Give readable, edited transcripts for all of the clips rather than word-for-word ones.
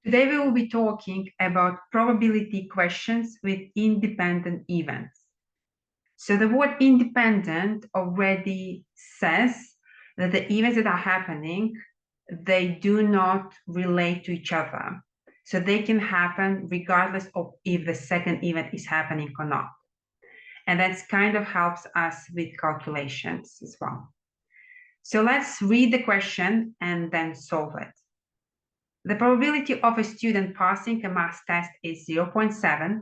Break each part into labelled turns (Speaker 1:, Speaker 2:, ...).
Speaker 1: Today we will be talking about probability questions with independent events. So the word independent already says that the events that are happening, they do not relate to each other. So they can happen regardless of if the second event is happening or not. And that kind of helps us with calculations as well. So let's read the question and then solve it. The probability of a student passing a math test is 0.7,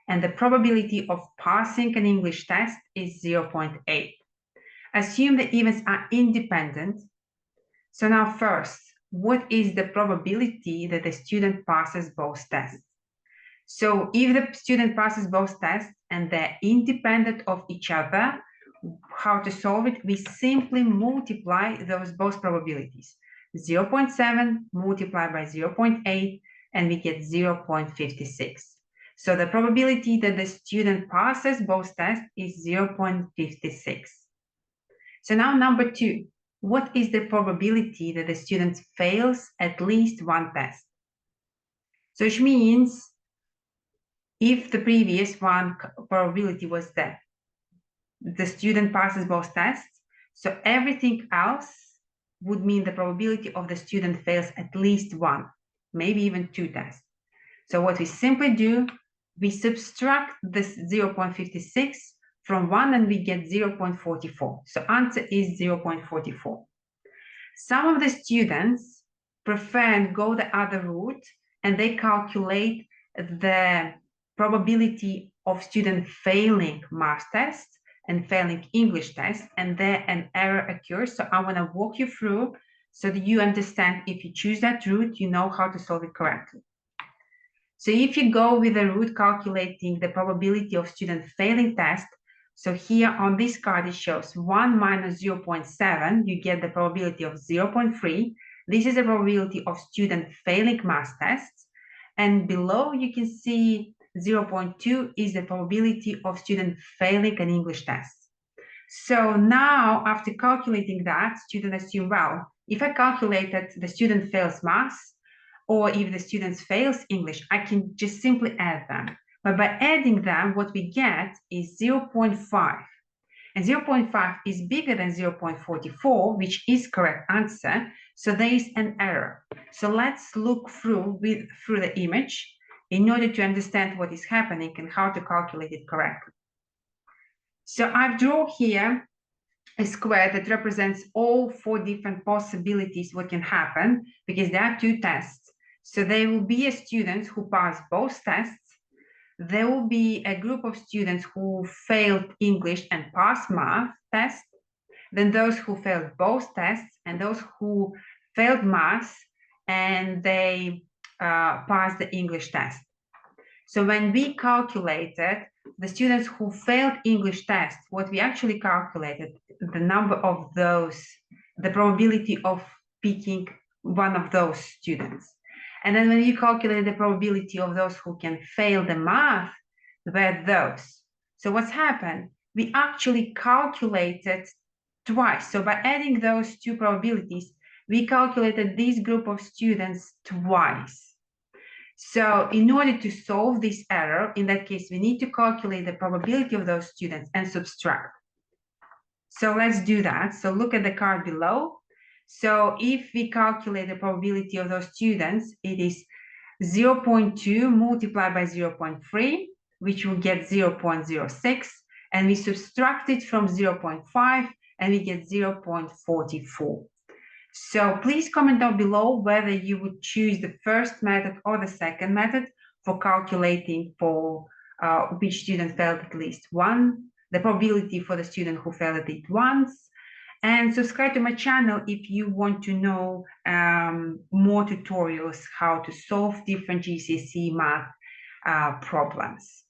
Speaker 1: and the probability of passing an English test is 0.8. Assume the events are independent. So now first, what is the probability that the student passes both tests? So if the student passes both tests and they're independent of each other, how to solve it? We simply multiply those both probabilities. 0.7 multiplied by 0.8, and we get 0.56. So the probability that the student passes both tests is 0.56. So now number two, what is the probability that the student fails at least one test? So which means if the previous one probability was that the student passes both tests, so everything else would mean the probability of the student fails at least one, maybe even two tests. So what we simply do, we subtract this 0.56 from 1 and we get 0.44. So answer is 0.44. Some of the students prefer and go the other route and they calculate the probability of student failing math tests and failing English tests, and there an error occurs. So I want to walk you through so that you understand if you choose that route, you know how to solve it correctly. So if you go with the route calculating the probability of student failing test, so here on this card it shows 1 minus 0.7, you get the probability of 0.3. This is the probability of student failing math tests. And below you can see 0.2 is the probability of student failing an English test. So now, after calculating that, students assume, well, if I calculated the student fails math, or if the student fails English, I can just simply add them. But by adding them, what we get is 0.5. And 0.5 is bigger than 0.44, which is correct answer. So there is an error. So let's look through the image in order to understand what is happening and how to calculate it correctly. So I've drawn here a square that represents all 4 different possibilities what can happen, because there are 2 tests. So there will be a student who passed both tests. There will be a group of students who failed English and passed math test. Then those who failed both tests, and those who failed math and they passed the English test. So when we calculated the students who failed English test, what we actually calculated, the number of those, the probability of picking one of those students. And then when you calculate the probability of those who can fail the math, were those. So what's happened? We actually calculated twice. So by adding those 2 probabilities, we calculated this group of students twice. So in order to solve this error, in that case, we need to calculate the probability of those students and subtract. So let's do that. So look at the card below. So if we calculate the probability of those students, it is 0.2 multiplied by 0.3, which will get 0.06. And we subtract it from 0.5 and we get 0.44. So please comment down below whether you would choose the first method or the second method for calculating for which student failed at least one, the probability for the student who failed at least once, and subscribe to my channel if you want to know more tutorials how to solve different GCSE math problems.